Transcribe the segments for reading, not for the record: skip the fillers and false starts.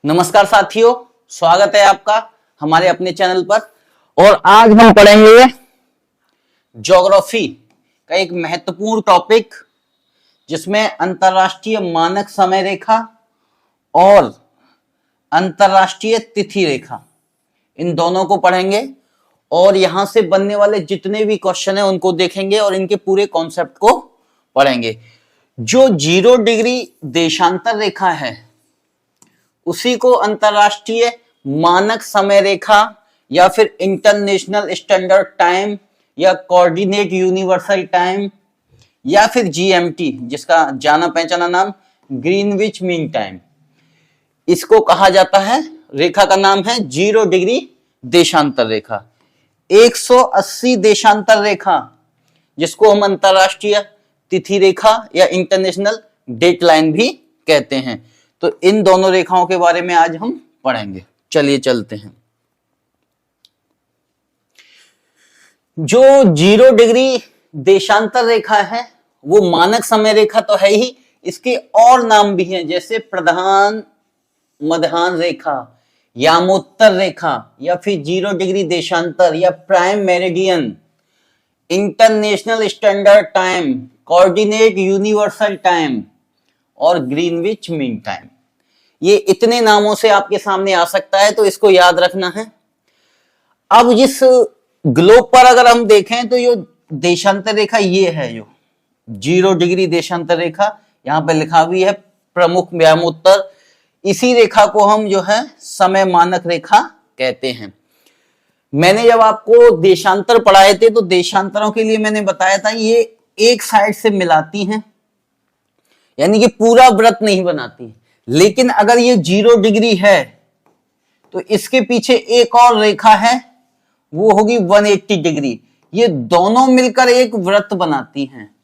नमस्कार साथियों, स्वागत है आपका हमारे अपने चैनल पर। और आज हम पढ़ेंगे ज्योग्राफी का एक महत्वपूर्ण टॉपिक, जिसमें अंतरराष्ट्रीय मानक समय रेखा और अंतरराष्ट्रीय तिथि रेखा, इन दोनों को पढ़ेंगे और यहां से बनने वाले जितने भी क्वेश्चन हैं उनको देखेंगे और इनके पूरे कॉन्सेप्ट को पढ़ेंगे। जो 0 डिग्री देशांतर रेखा है उसी को अंतरराष्ट्रीय मानक समय रेखा या फिर इंटरनेशनल स्टैंडर्ड टाइम या कोऑर्डिनेट यूनिवर्सल टाइम या फिर जीएमटी, जिसका जाना पहचाना नाम ग्रीनविच मीन टाइम, इसको कहा जाता है। रेखा का नाम है 0 डिग्री देशांतर रेखा। 180 देशांतर रेखा, जिसको हम अंतरराष्ट्रीय तिथि रेखा या इंटरनेशनल डेटलाइन भी कहते हैं। तो इन दोनों रेखाओं के बारे में आज हम पढ़ेंगे। चलिए चलते हैं। जो 0 डिग्री देशांतर रेखा है वो मानक समय रेखा तो है ही, इसके और नाम भी हैं, जैसे प्रधान मध्याह्न रेखा, यामोत्तर रेखा या फिर 0 डिग्री देशांतर या prime meridian, international standard time, coordinate universal time और ग्रीनविच मीन टाइम। ये इतने नामों से आपके सामने आ सकता है, तो इसको याद रखना है। अब जिस ग्लोब पर अगर हम देखें तो ये देशांतर रेखा ये है, जो 0 डिग्री देशांतर रेखा यहां पर लिखा हुई है, प्रमुख व्यामोत्तर। इसी रेखा को हम जो है समय मानक रेखा कहते हैं। मैंने जब आपको देशांतर पढ़ाए थे तो देशांतरों के लिए मैंने बताया था ये एक साइड से मिलाती हैं, यानी कि पूरा वृत्त नहीं बनाती। लेकिन अगर ये 0 डिग्री है तो इसके पीछे एक और रेखा है, वो होगी 180 डिग्री। ये दोनों मिलकर एक वृत्त बनाती हैं।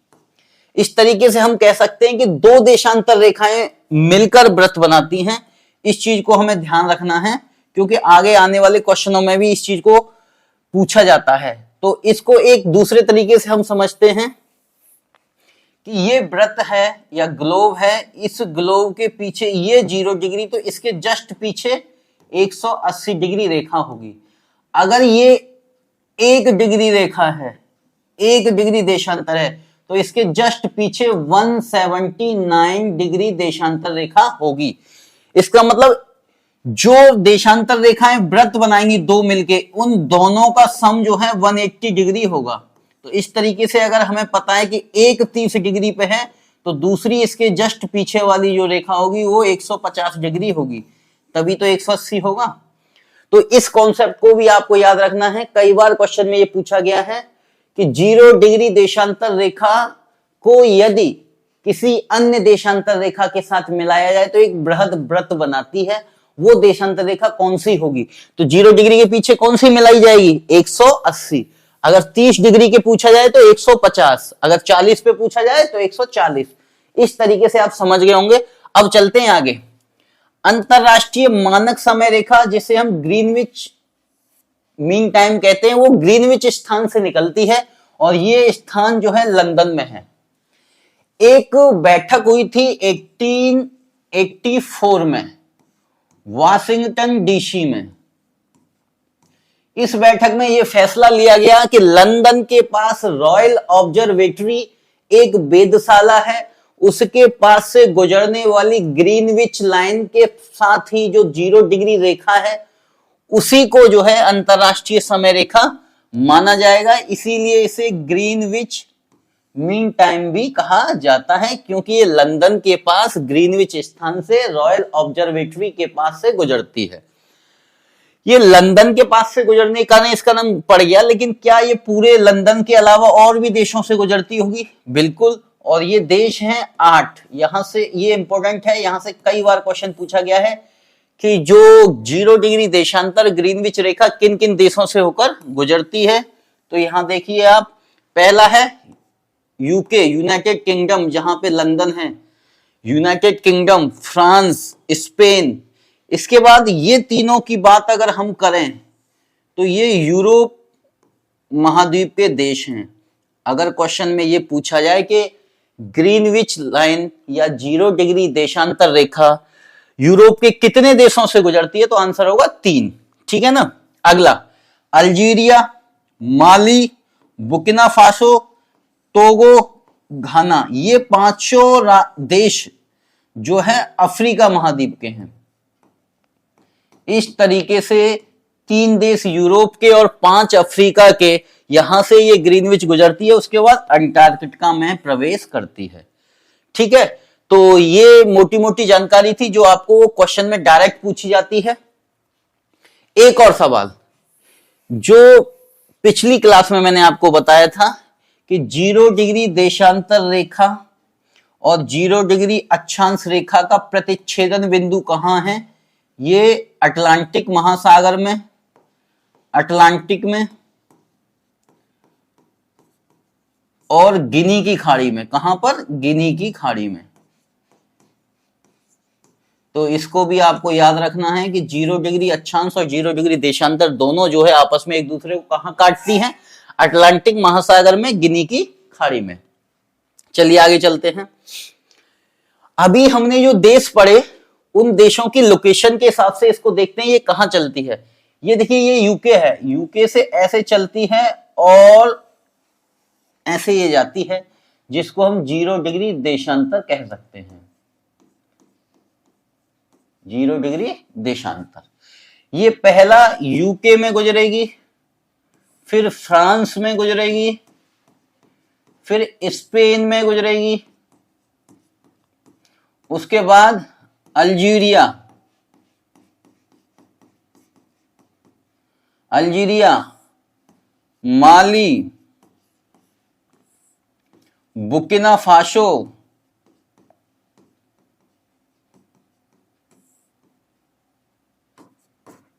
इस तरीके से हम कह सकते हैं कि 2 देशांतर रेखाएं मिलकर वृत्त बनाती हैं। इस चीज को हमें ध्यान रखना है, क्योंकि आगे आने वाले क्वेश्चनों में भी इस चीज को पूछा जाता है। तो इसको एक दूसरे तरीके से हम समझते हैं कि ये वृत्त है या ग्लोब है, इस ग्लोब के पीछे ये 0 डिग्री, तो इसके जस्ट पीछे 180 डिग्री रेखा होगी। अगर ये 1 डिग्री रेखा है, 1 डिग्री देशांतर है, तो इसके जस्ट पीछे 179 डिग्री देशांतर रेखा होगी। इसका मतलब जो देशांतर रेखाएं वृत्त बनाएंगी 2 मिलके, उन दोनों का सम जो है 180 डिग्री होगा। तो इस तरीके से अगर हमें पता है कि एक 30 डिग्री पे है, तो दूसरी इसके जस्ट पीछे वाली जो रेखा होगी वो 150 डिग्री होगी, तभी तो 180 होगा। तो इस कॉन्सेप्ट को भी आपको याद रखना है। कई बार क्वेश्चन में ये पूछा गया है कि 0 डिग्री देशांतर रेखा को यदि किसी अन्य देशांतर रेखा के साथ मिलाया जाए तो एक बृहद वृत्त बनाती है, वो देशांतर रेखा कौन सी होगी? तो 0 डिग्री के पीछे कौन सी मिलाई जाएगी? 180। अगर 30 डिग्री के पूछा जाए तो 150, अगर 40 पे पूछा जाए तो 140। इस तरीके से आप समझ गए होंगे। अब चलते हैं आगे। अंतरराष्ट्रीय मानक समय रेखा, जिसे हम ग्रीनविच मीन टाइम कहते हैं, वो ग्रीनविच स्थान से निकलती है और ये स्थान जो है लंदन में है। एक बैठक हुई थी 1884 में वाशिंगटन डीसी में। इस बैठक में यह फैसला लिया गया कि लंदन के पास रॉयल ऑब्जर्वेटरी एक वेधशाला है, उसके पास से गुजरने वाली ग्रीनविच लाइन के साथ ही जो 0 डिग्री रेखा है उसी को जो है अंतरराष्ट्रीय समय रेखा माना जाएगा। इसीलिए इसे ग्रीनविच मीन टाइम भी कहा जाता है, क्योंकि ये लंदन के पास ग्रीनविच स्थान से रॉयल ऑब्जर्वेटरी के पास से गुजरती है। ये लंदन के पास से गुजरने के कारण इसका नाम पड़ गया, लेकिन क्या ये पूरे लंदन के अलावा और भी देशों से गुजरती होगी? बिल्कुल। और ये देश हैं 8। यहां से ये इंपॉर्टेंट है, यहां से कई बार क्वेश्चन पूछा गया है कि जो 0 डिग्री देशांतर ग्रीनविच रेखा किन किन देशों से होकर गुजरती है। तो यहां देखिए आप, पहला है यूके, यूनाइटेड किंगडम, जहां पे लंदन है, यूनाइटेड किंगडम, फ्रांस, स्पेन। इसके बाद ये तीनों की बात अगर हम करें तो ये यूरोप महाद्वीप के देश हैं। अगर क्वेश्चन में ये पूछा जाए कि ग्रीनविच लाइन या 0 डिग्री देशांतर रेखा यूरोप के कितने देशों से गुजरती है? तो आंसर होगा 3। ठीक है ना। अगला, अल्जीरिया, माली, बुर्किना फासो, टोगो, घाना, ये पांचों देश जो है अफ्रीका महाद्वीप के हैं। इस तरीके से 3 देश यूरोप के और 5 अफ्रीका के, यहां से ये ग्रीनविच गुजरती है, उसके बाद अंटार्कटिका में प्रवेश करती है। ठीक है, तो ये मोटी मोटी जानकारी थी जो आपको क्वेश्चन में डायरेक्ट पूछी जाती है। एक और सवाल जो पिछली क्लास में मैंने आपको बताया था कि 0 डिग्री देशांतर रेखा और 0 डिग्री अक्षांश रेखा का प्रतिच्छेदन बिंदु कहां है? ये अटलांटिक महासागर में, अटलांटिक में और गिनी की खाड़ी में। कहां पर? गिनी की खाड़ी में। तो इसको भी आपको याद रखना है कि 0 डिग्री अक्षांश और 0 डिग्री देशांतर दोनों जो है आपस में एक दूसरे को कहां काटती हैं? अटलांटिक महासागर में, गिनी की खाड़ी में। चलिए आगे चलते हैं। अभी हमने जो देश पढ़े उन देशों की लोकेशन के हिसाब से इसको देखते हैं ये कहां चलती है। ये देखिए, ये यूके है, यूके से ऐसे चलती है और ऐसे ये जाती है, जिसको हम 0 डिग्री देशांतर कह सकते हैं। 0 डिग्री देशांतर। ये पहला यूके में गुजरेगी, फिर फ्रांस में गुजरेगी, फिर स्पेन में गुजरेगी, उसके बाद अल्जीरिया, अल्जीरिया, माली, बुर्किना फासो,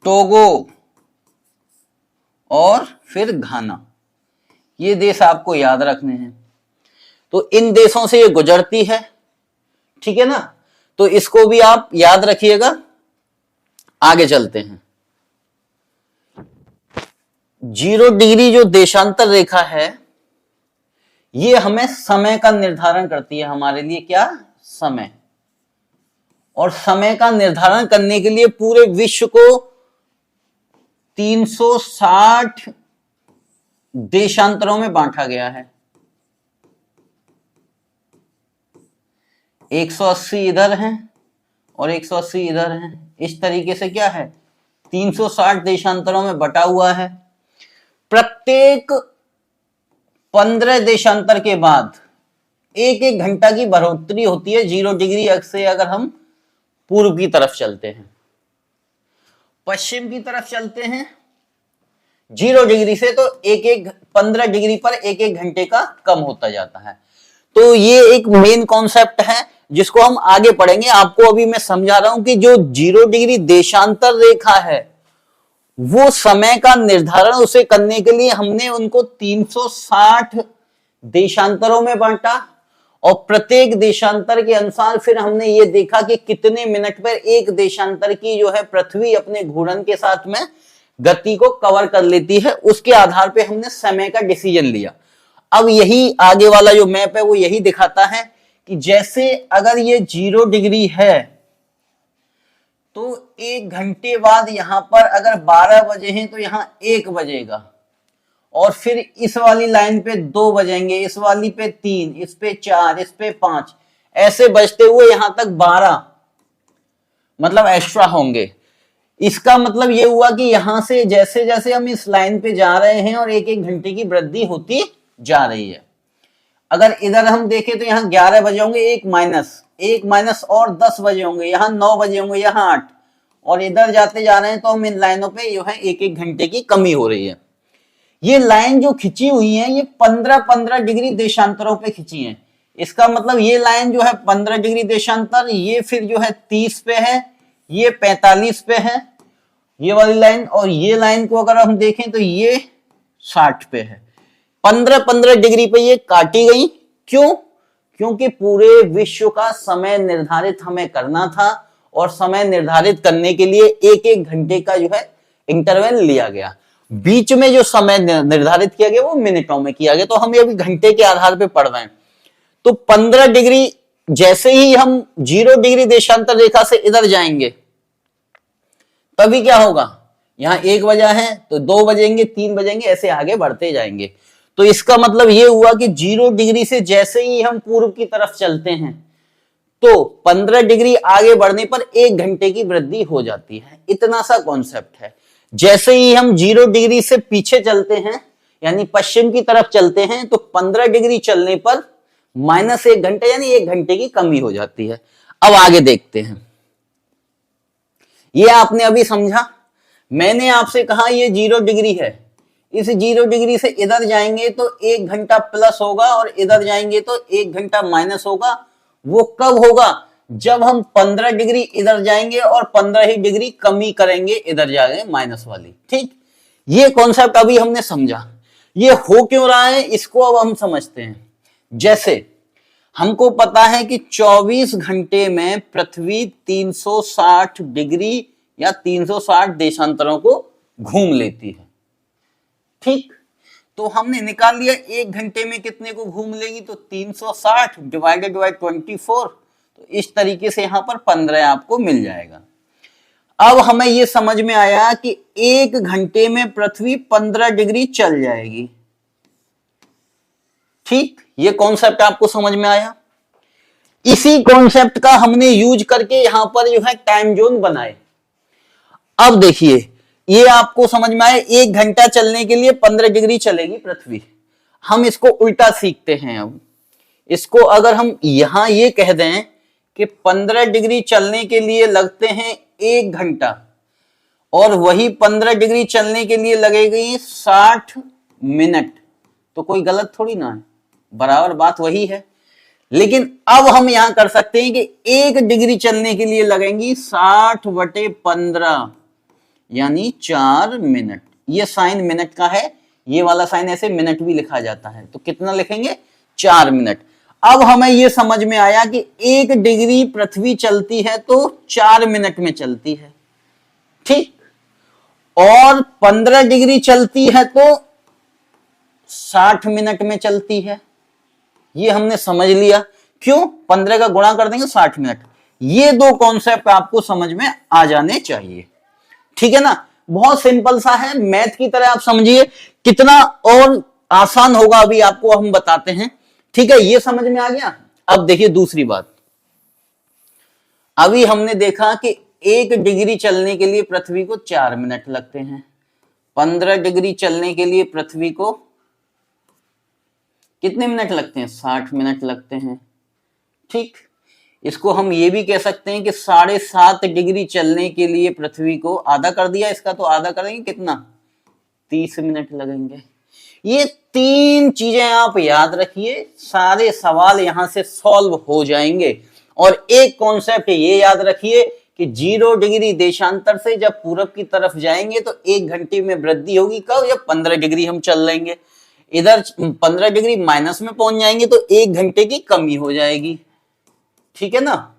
टोगो और फिर घाना। ये देश आपको याद रखने हैं। तो इन देशों से ये गुजरती है। ठीक है ना, तो इसको भी आप याद रखिएगा। आगे चलते हैं। 0 डिग्री जो देशांतर रेखा है ये हमें समय का निर्धारण करती है। हमारे लिए क्या? समय। और समय का निर्धारण करने के लिए पूरे विश्व को 360 देशांतरों में बांटा गया है। 180 इधर हैं और 180 इधर हैं। इस तरीके से क्या है? 360 देशांतरों में बटा हुआ है। प्रत्येक 15 देशांतर के बाद 1-1 घंटा की बढ़ोतरी होती है 0 डिग्री अक्ष से। अगर हम पूर्व की तरफ चलते हैं, पश्चिम की तरफ चलते हैं 0 डिग्री से, तो 15 डिग्री पर 1-1 घंटे का कम होता जाता है। तो ये एक मेन कॉन्सेप्ट है जिसको हम आगे पढ़ेंगे। आपको अभी मैं समझा रहा हूं कि जो 0 डिग्री देशांतर रेखा है वो समय का निर्धारण उसे करने के लिए हमने उनको 360 देशांतरों में बांटा और प्रत्येक देशांतर के अनुसार फिर हमने ये देखा कि कितने मिनट पर एक देशांतर की जो है पृथ्वी अपने घूर्णन के साथ में गति को कवर कर लेती है। उसके आधार पे हमने समय का डिसीजन लिया। अब यही आगे वाला जो मैप है वो यही दिखाता है कि जैसे अगर ये 0 डिग्री है तो 1 घंटे बाद यहां पर अगर 12 बजे हैं तो यहां 1 बजेगा और फिर इस वाली लाइन पे 2 बजेंगे, इस वाली पे 3, इस पे 4, इस पे 5, ऐसे बजते हुए यहां तक 12 मतलब एक्स्ट्रा होंगे। इसका मतलब ये हुआ कि यहां से जैसे जैसे हम इस लाइन पे जा रहे हैं और 1-1 घंटे की वृद्धि होती जा रही है। अगर इधर हम देखें तो यहाँ 11 बजे होंगे, 1 माइनस और 10 बजे होंगे, यहाँ 9 बजे होंगे, यहाँ 8, और इधर जाते जा रहे हैं तो हम इन लाइनों पे जो है 1-1 घंटे की कमी हो रही है। ये लाइन जो खिंची हुई है ये 15-15 डिग्री देशांतरों पे खिंची है। इसका मतलब ये लाइन जो है 15 डिग्री देशांतर, ये फिर जो है 30 पे है, ये 45 पे है ये वाली लाइन, और ये लाइन को अगर हम देखें तो ये 60 पे है। 15-15 डिग्री पे ये काटी गई। क्यों? क्योंकि पूरे विश्व का समय निर्धारित हमें करना था और समय निर्धारित करने के लिए 1-1 घंटे का जो है इंटरवल लिया गया। बीच में जो समय निर्धारित किया गया वो मिनटों में किया गया। तो हम ये अभी घंटे के आधार पे पढ़ रहे हैं। तो 15 डिग्री जैसे ही हम 0 डिग्री देशांतर रेखा से इधर जाएंगे तभी क्या होगा, यहां 1 बजा है तो 2 बजेंगे, 3 बजेंगे, ऐसे आगे बढ़ते जाएंगे। तो इसका मतलब ये हुआ कि 0 डिग्री से जैसे ही हम पूर्व की तरफ चलते हैं तो 15 डिग्री आगे बढ़ने पर 1 घंटे की वृद्धि हो जाती है। इतना सा कॉन्सेप्ट है। जैसे ही हम 0 डिग्री से पीछे चलते हैं यानी पश्चिम की तरफ चलते हैं तो 15 डिग्री चलने पर -1 घंटे यानी 1 घंटे की कमी हो जाती है। अब आगे देखते हैं। ये आपने अभी समझा, मैंने आपसे कहा ये 0 डिग्री है, इस 0 डिग्री से इधर जाएंगे तो 1 घंटा प्लस होगा और इधर जाएंगे तो 1 घंटा माइनस होगा। वो कब होगा, जब हम 15 डिग्री इधर जाएंगे और 15 ही डिग्री कमी करेंगे इधर जाएंगे माइनस वाली। ठीक, ये कॉन्सेप्ट अभी हमने समझा। ये हो क्यों रहा है इसको अब हम समझते हैं। जैसे हमको पता है कि 24 घंटे में पृथ्वी 360 डिग्री या 360 देशांतरों को घूम लेती है। ठीक, तो हमने निकाल लिया 1 घंटे में कितने को घूम लेगी, तो 360 डिवाइडेड बाय 24। तो इस तरीके से यहां पर 15 आपको मिल जाएगा। अब हमें यह समझ में आया कि 1 घंटे में पृथ्वी 15 डिग्री चल जाएगी। ठीक, ये कॉन्सेप्ट आपको समझ में आया। इसी कॉन्सेप्ट का हमने यूज करके यहां पर जो है टाइम जोन बनाए। अब देखिए ये आपको समझ में आए, 1 घंटा चलने के लिए 15 डिग्री चलेगी पृथ्वी। हम इसको उल्टा सीखते हैं। अब इसको अगर हम यहां ये कह दें कि 15 डिग्री चलने के लिए लगते हैं 1 घंटा और वही 15 डिग्री चलने के लिए लगेगी 60 मिनट, तो कोई गलत थोड़ी ना है, बराबर बात वही है। लेकिन अब हम यहां कर सकते हैं कि 1 डिग्री चलने के लिए लगेंगी 60/15 यानी 4 मिनट। ये साइन मिनट का है, ये वाला साइन ऐसे मिनट भी लिखा जाता है। तो कितना लिखेंगे, 4 मिनट। अब हमें यह समझ में आया कि 1 डिग्री पृथ्वी चलती है तो 4 मिनट में चलती है। ठीक, और 15 डिग्री चलती है तो 60 मिनट में चलती है। ये हमने समझ लिया। क्यों, 15 का गुणा कर देंगे 60 मिनट। ये दो कॉन्सेप्ट आपको समझ में आ जाने चाहिए। ठीक है ना, बहुत सिंपल सा है, मैथ की तरह आप समझिए। कितना और आसान होगा अभी आपको हम बताते हैं। ठीक है, ये समझ में आ गया। अब देखिए दूसरी बात, अभी हमने देखा कि 1 डिग्री चलने के लिए पृथ्वी को 4 मिनट लगते हैं, 15 डिग्री चलने के लिए पृथ्वी को कितने मिनट लगते हैं, 60 मिनट लगते हैं। ठीक, इसको हम ये भी कह सकते हैं कि 7.5 डिग्री चलने के लिए पृथ्वी को आधा कर दिया, इसका तो आधा करेंगे कितना, 30 मिनट लगेंगे। ये 3 चीजें आप याद रखिए, सारे सवाल यहां से सॉल्व हो जाएंगे। और एक कॉन्सेप्ट ये याद रखिए कि 0 डिग्री देशांतर से जब पूरब की तरफ जाएंगे तो 1 घंटे में वृद्धि होगी। कब, जब 15 डिग्री हम चल लेंगे। इधर 15 डिग्री माइनस में पहुंच जाएंगे तो 1 घंटे की कमी हो जाएगी। ठीक है ना,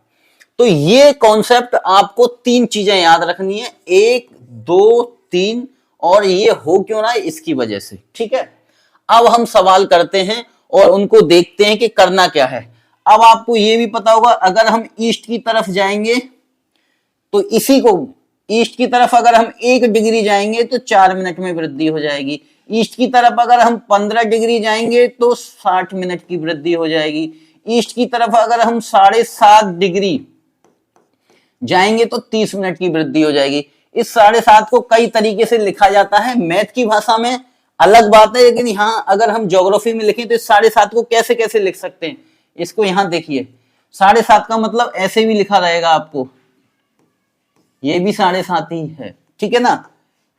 तो ये कॉन्सेप्ट आपको 3 चीजें याद रखनी है, 1 2 3, और ये हो क्यों रहा है इसकी वजह से। ठीक है, अब हम सवाल करते हैं और उनको देखते हैं कि करना क्या है। अब आपको ये भी पता होगा, अगर हम ईस्ट की तरफ जाएंगे तो इसी को ईस्ट की तरफ अगर हम 1 डिग्री जाएंगे तो 4 मिनट में वृद्धि हो जाएगी। ईस्ट की तरफ अगर हम 15 डिग्री जाएंगे तो 60 मिनट की वृद्धि हो जाएगी। ईस्ट की तरफ अगर हम 7.5 डिग्री जाएंगे तो 30 मिनट की वृद्धि हो जाएगी। इस 7.5 को कई तरीके से लिखा जाता है, मैथ की भाषा में अलग बात है, लेकिन यहां अगर हम ज्योग्राफी में लिखें तो इस 7.5 को कैसे कैसे लिख सकते हैं। इसको यहां देखिए, 7.5 का मतलब ऐसे भी लिखा रहेगा आपको, ये भी 7.5 ही है। ठीक है ना,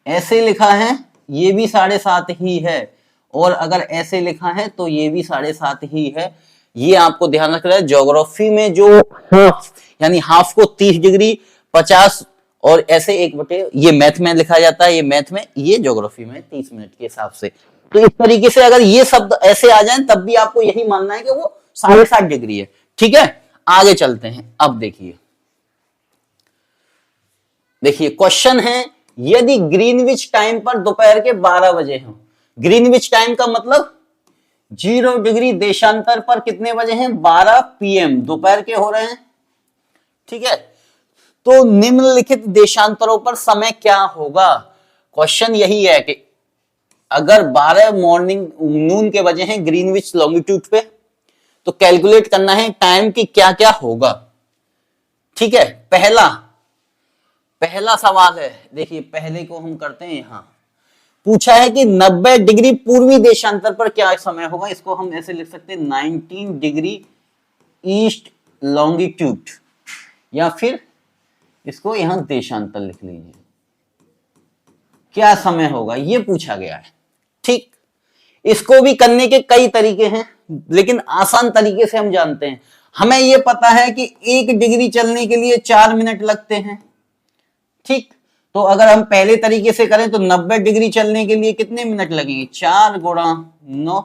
ऐसे लिखा है ये भी 7.5 ही है, और अगर ऐसे लिखा है तो ये भी 7.5 ही है। ये आपको ध्यान रखना है। ज्योग्राफी में जो हाफ यानी हाफ को 30 डिग्री 50 और ऐसे 1/, ये मैथ में लिखा जाता है, ये मैथ में, ये ज्योग्राफी में 30 मिनट के हिसाब से। तो इस तरीके से अगर ये शब्द ऐसे आ जाए तब भी आपको यही मानना है कि वो 7.5 डिग्री है। ठीक है, आगे चलते हैं। अब देखिए क्वेश्चन है, यदि ग्रीनविच टाइम पर दोपहर के 12 बजे हो। ग्रीनविच टाइम का मतलब 0 डिग्री देशांतर पर कितने बजे हैं? 12 PM, दोपहर के हो रहे हैं। ठीक है, तो निम्नलिखित देशांतरों पर समय क्या होगा? क्वेश्चन यही है कि अगर 12 मॉर्निंग नून के बजे हैं ग्रीनविच लॉन्गिट्यूड पे, तो कैलकुलेट करना है टाइम की क्या क्या होगा। ठीक है, पहला सवाल है, देखिए पहले को हम करते हैं। यहां पूछा है कि 90 डिग्री पूर्वी देशांतर पर क्या समय होगा। इसको हम ऐसे लिख सकते हैं 19 डिग्री ईस्ट लॉन्गिट्यूड, या फिर इसको यहां देशांतर लिख लीजिए। क्या समय होगा ये पूछा गया है। ठीक, इसको भी करने के कई तरीके हैं, लेकिन आसान तरीके से हम जानते हैं। हमें यह पता है कि 1 डिग्री चलने के लिए 4 मिनट लगते हैं। ठीक, तो अगर हम पहले तरीके से करें तो 90 डिग्री चलने के लिए कितने मिनट लगेंगे? 4 गुणा 9,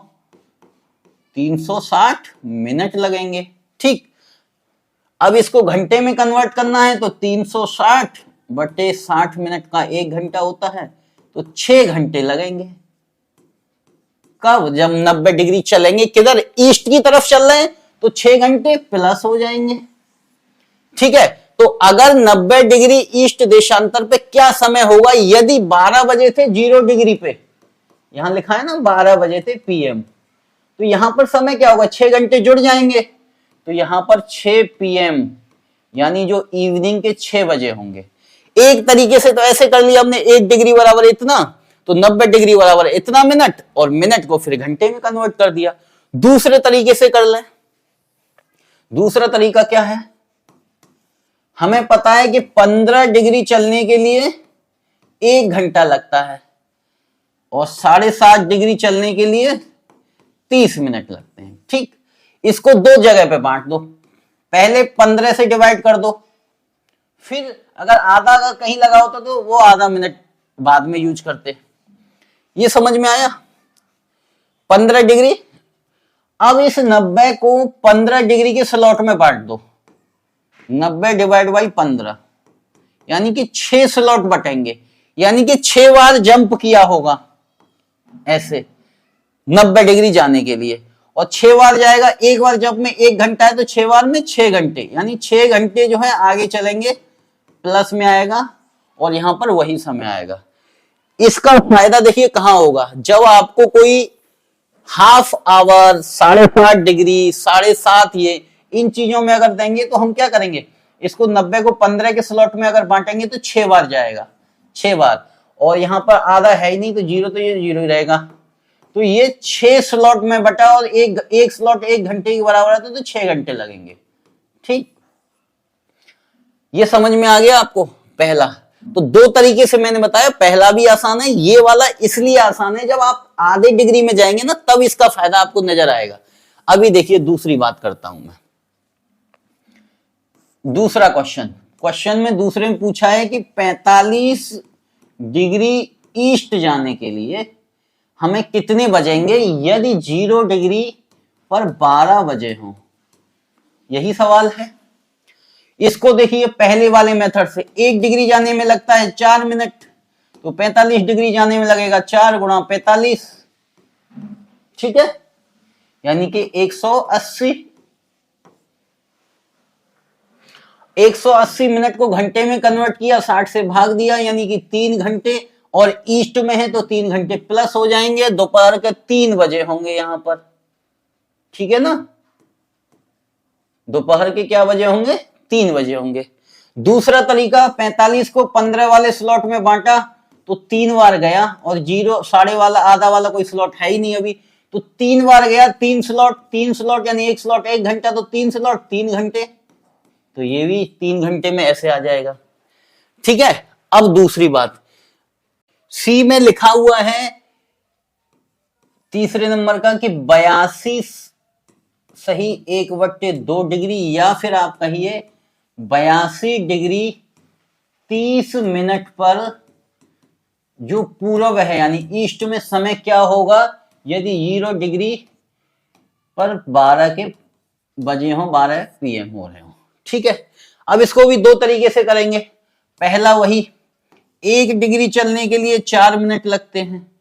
360 मिनट लगेंगे। ठीक, अब इसको घंटे में कन्वर्ट करना है तो 360 बटे 60 मिनट का 1 घंटा होता है, तो 6 घंटे लगेंगे। कब? जब 90 डिग्री चलेंगे, किधर? ईस्ट की तरफ चल रहे हैं, तो 6 घंटे प्लस हो जाएंगे। ठीक है, तो अगर 90 डिग्री ईस्ट देशांतर पे क्या समय होगा यदि 12 बजे थे 0 डिग्री पे, यहां लिखा है ना 12 बजे थे PM, तो यहां पर समय क्या होगा? 6 घंटे जुड़ जाएंगे, तो यहां पर 6 PM यानी जो इवनिंग के 6 बजे होंगे। एक तरीके से तो ऐसे कर लिया हमने, 1 डिग्री बराबर इतना, तो 90 डिग्री बराबर इतना मिनट, और मिनट को फिर घंटे में कन्वर्ट कर दिया। दूसरे तरीके से कर लें। दूसरा तरीका क्या है? हमें पता है कि 15 डिग्री चलने के लिए 1 घंटा लगता है, और 7.5 डिग्री चलने के लिए 30 मिनट लगते हैं। ठीक, इसको 2 जगह पे बांट दो। पहले 15 से डिवाइड कर दो, फिर अगर आधा का कहीं लगा होता तो वो आधा मिनट बाद में यूज करते। ये समझ में आया? 15 डिग्री। अब इस 90 को 15 डिग्री के स्लॉट में बांट दो। 90 डिवाइड बाई 15 यानी कि 6 स्लॉट बटेंगे, यानी कि 6 बार जंप किया होगा ऐसे 90 डिग्री जाने के लिए, और 6 बार जाएगा। एक बार जंप में 1 घंटा है, तो 6 बार में 6 घंटे, यानी 6 घंटे जो है आगे चलेंगे, प्लस में आएगा, और यहां पर वही समय आएगा। इसका फायदा देखिए कहां होगा, जब आपको कोई हाफ आवर, 7.5 डिग्री, 7.5, ये इन चीजों में अगर देंगे तो हम क्या करेंगे, इसको 90 को 15 के स्लॉट में अगर बांटेंगे तो 6 बार जाएगा, 6 बार, और यहां पर आधा है ही नहीं, तो जीरो, तो ये जीरो ही रहेगा। तो ये 6 स्लॉट में बटा, और एक स्लॉट 1 घंटे के बराबर आता है, तो 6 घंटे लगेंगे। ठीक, ये समझ में आ गया आपको? पहला तो 2 तरीके से मैंने बताया, पहला भी आसान है, ये वाला इसलिए आसान है जब आप आधे डिग्री में जाएंगे ना, तब इसका फायदा आपको नजर आएगा। अभी देखिए दूसरी बात करता हूं मैं। दूसरा क्वेश्चन में दूसरे में पूछा है कि 45 डिग्री ईस्ट जाने के लिए हमें कितने बजेंगे यदि 0 डिग्री पर 12 बजे हो। यही सवाल है। इसको देखिए पहले वाले मेथड से 1 डिग्री जाने में लगता है 4 मिनट, तो 45 डिग्री जाने में लगेगा 4 गुणा 45। ठीक है, यानी कि 180 मिनट को घंटे में कन्वर्ट किया, 60 से भाग दिया, यानी कि 3 घंटे, और ईस्ट में है तो 3 घंटे प्लस हो जाएंगे, दोपहर के 3 बजे होंगे यहां पर। ठीक है ना, दोपहर के क्या बजे होंगे? 3 बजे होंगे। दूसरा तरीका, 45 को 15 वाले स्लॉट में बांटा तो 3 बार गया, और 0 साढ़े वाला आधा वाला कोई स्लॉट है ही नहीं अभी, तो 3 बार गया, 3 स्लॉट यानी 1 स्लॉट 1 घंटा, तो 3 स्लॉट 3 घंटे, तो ये भी 3 घंटे में ऐसे आ जाएगा। ठीक है, अब दूसरी बात, सी में लिखा हुआ है तीसरे नंबर का कि 82 सही 1/2 डिग्री, या फिर आप कहिए 82 डिग्री 30 मिनट पर जो पूर्व है यानी ईस्ट में समय क्या होगा यदि 0 डिग्री पर 12 के बजे हो, 12 PM हो रहे हो। ठीक है, अब इसको भी 2 तरीके से करेंगे। पहला वही, 1 डिग्री चलने के लिए 4 मिनट लगते हैं,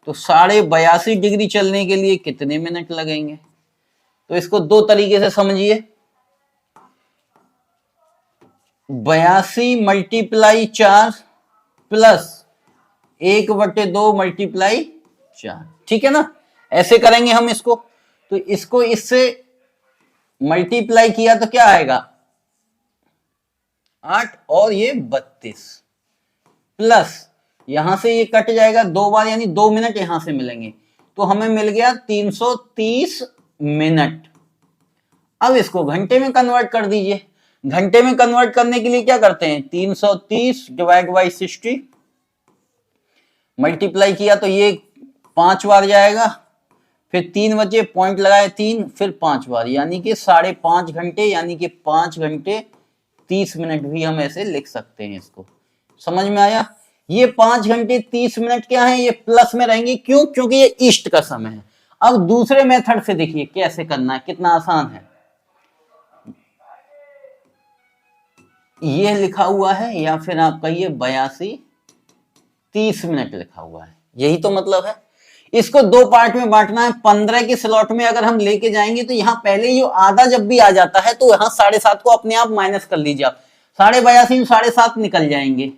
तो 82.5 डिग्री चलने के लिए कितने मिनट लगेंगे? तो इसको दो तरीके से समझिए। 82 मल्टीप्लाई 4 प्लस 1/2 मल्टीप्लाई 4, ठीक है ना? ऐसे करेंगे हम इसको। तो इसको इससे मल्टीप्लाई किया तो क्या आएगा? 8 और ये 32 प्लस यहां से ये कट जाएगा 2 बार, यानी 2 मिनट यहां से मिलेंगे, तो हमें मिल गया 330 मिनट। अब इसको घंटे में कन्वर्ट कर दीजिए। घंटे में कन्वर्ट करने के लिए क्या करते हैं? 330 डिवाइड बाई 60 मल्टीप्लाई किया तो ये 5 बार जाएगा, फिर 3 बचे, पॉइंट लगाए 3, फिर 5 बार, यानी कि 5.5 घंटे, यानी कि 5 घंटे 30 मिनट भी हम ऐसे लिख सकते हैं। इसको समझ में आया? ये 5 घंटे 30 मिनट क्या है? ये प्लस में रहेंगे। क्यों? क्योंकि ये ईस्ट का समय है। अब दूसरे मेथड से देखिए कैसे करना है, कितना आसान है। ये लिखा हुआ है, या फिर आप कहिए 82 30 मिनट लिखा हुआ है, यही तो मतलब है। इसको दो पार्ट में बांटना है। 15 के स्लॉट में अगर हम लेके जाएंगे तो यहाँ पहले जो आधा जब भी आ जाता है तो यहाँ 7.5 को अपने आप माइनस कर लीजिए आप। 82.5 7.5 निकल जाएंगे।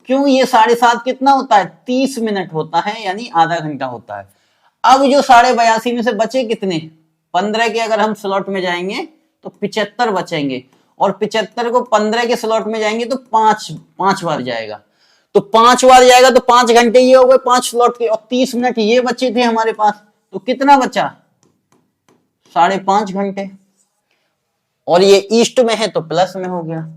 क्यों? ये 7.5 कितना होता है? 30 मिनट होता है, यानी आधा घंटा होता है। अब जो 82.5 में से बचे कितने? 15 के अगर हम स्लॉट में जाएंगे तो 75 बचेंगे, और 75 को 15 के स्लॉट में जाएंगे तो 5 बार जाएगा, तो 5 बार जाएगा तो 5 घंटे ये हो गए 5 स्लॉट के, और 30 मिनट ये बचे थे हमारे पास, तो कितना बचा? 5.5 घंटे। और ये ईस्ट में है तो प्लस में हो गया।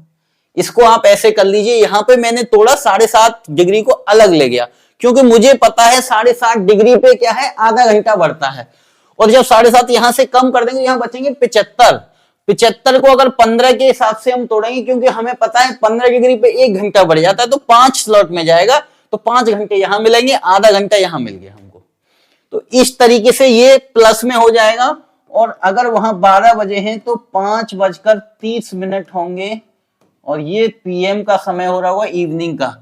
इसको आप ऐसे कर लीजिए। यहां पे मैंने थोड़ा 7.5 डिग्री को अलग ले गया, क्योंकि मुझे पता है 7.5 डिग्री पे क्या है? आधा घंटा बढ़ता है। और जब 7.5 यहां से कम कर देंगे, यहां बचेंगे 75। 75 को अगर 15 के हिसाब से हम तोड़ेंगे, क्योंकि हमें पता है 15 डिग्री पे 1 घंटा बढ़ जाता है, तो 5 स्लॉट में जाएगा, तो 5 घंटे यहां मिलेंगे, आधा घंटा यहां मिल गया हमको। तो इस तरीके से ये प्लस में हो जाएगा। और अगर वहां 12 बजे हैं तो 5:30 होंगे, और ये पीएम का समय हो रहा होगा, इवनिंग का।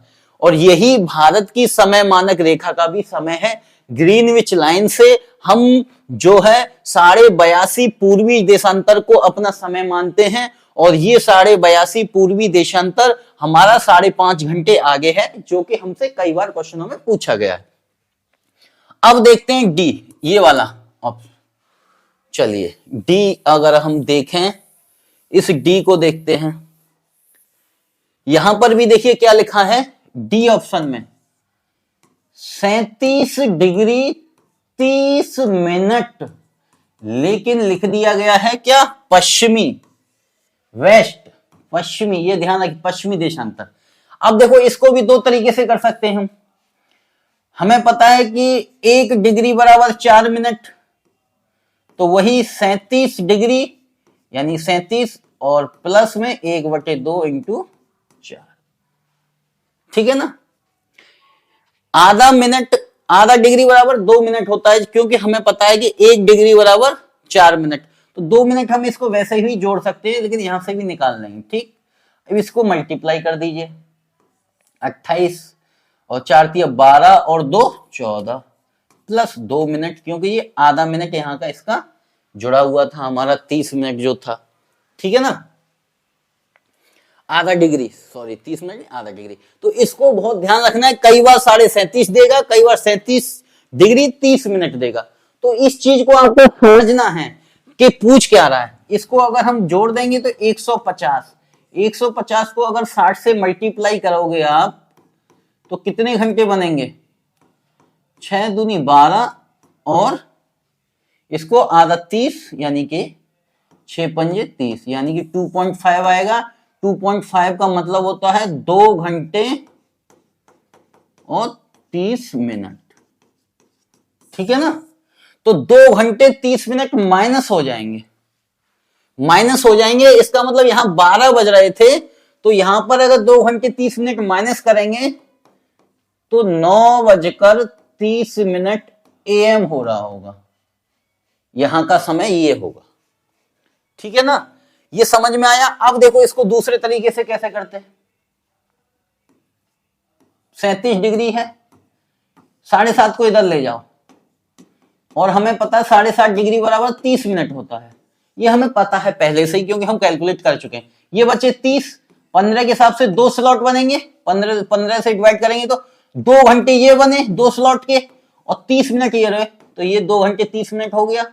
और यही भारत की समय मानक रेखा का भी समय है। ग्रीनविच लाइन से हम जो है 82.5 पूर्वी देशांतर को अपना समय मानते हैं, और ये 82.5 पूर्वी देशांतर हमारा 5.5 घंटे आगे है, जो कि हमसे कई बार क्वेश्चनों में पूछा गया है। अब देखते हैं डी, ये वाला ऑप्शन। चलिए डी अगर हम देखें, इस डी को देखते हैं। यहां पर भी देखिए क्या लिखा है डी ऑप्शन में, 37 डिग्री 30 मिनट, लेकिन लिख दिया गया है क्या? पश्चिमी, वेस्ट, पश्चिमी। ये ध्यान रखिए, पश्चिमी देशांतर। अब देखो इसको भी दो तरीके से कर सकते हैं हम। हमें पता है कि 1 डिग्री बराबर 4 मिनट, तो वही 37 डिग्री, यानी 37 और प्लस में 1/2 इंटू 4, ठीक है ना? आधा मिनट, आधा डिग्री बराबर 2 मिनट होता है, क्योंकि हमें पता है कि 1 डिग्री बराबर 4 मिनट, तो 2 मिनट हम इसको वैसे ही जोड़ सकते हैं, लेकिन यहां से भी निकाल लेंगे, ठीक? अब इसको मल्टीप्लाई कर दीजिए, 28 और 4 × 12 और 2 14 प्लस 2 मिनट, क्योंकि ये आधा मिनट यहाँ का इसका जुड़ा हुआ था, हमारा 30 मिनट जो था, ठीक है ना? आधा डिग्री, सॉरी 30 मिनट आधा डिग्री। तो इसको बहुत ध्यान रखना है, कई बार 37.5 देगा, कई बार 37 डिग्री 30 मिनट देगा। तो इस चीज को आपको समझना है कि पूछ क्या रहा है। इसको अगर हम जोड़ देंगे तो 150, 150 को अगर 60 से मल्टीप्लाई करोगे आप तो कितने घंटे बनेंगे? 6 दूनी 12, और इसको आधा 30, यानी कि 6 पंजे 30, यानी कि 2.5 आएगा। 2.5 का मतलब होता है 2 घंटे और 30 मिनट, ठीक है ना? तो 2 घंटे 30 मिनट माइनस हो जाएंगे, माइनस हो जाएंगे। इसका मतलब यहां 12 बज रहे थे, तो यहां पर अगर 2 घंटे 30 मिनट माइनस करेंगे तो 9:30 AM हो रहा होगा, यहां का समय ये होगा, ठीक है ना? ये समझ में आया? अब देखो इसको दूसरे तरीके से कैसे करते हैं। 37 डिग्री है, 7:30 को इधर ले जाओ, और हमें पता है 7:30 डिग्री बराबर 30 मिनट होता है। ये हमें पता है पहले से ही, क्योंकि हम कैलकुलेट कर चुके हैं। ये बचे 30, 15 के हिसाब से 2 स्लॉट बनेंगे, 15 से डिवाइड करेंगे तो 2 घंटे ये बने 2 स्लॉट के, और 30 मिनट ये रहे, तो ये 2 घंटे 30 मिनट हो गया।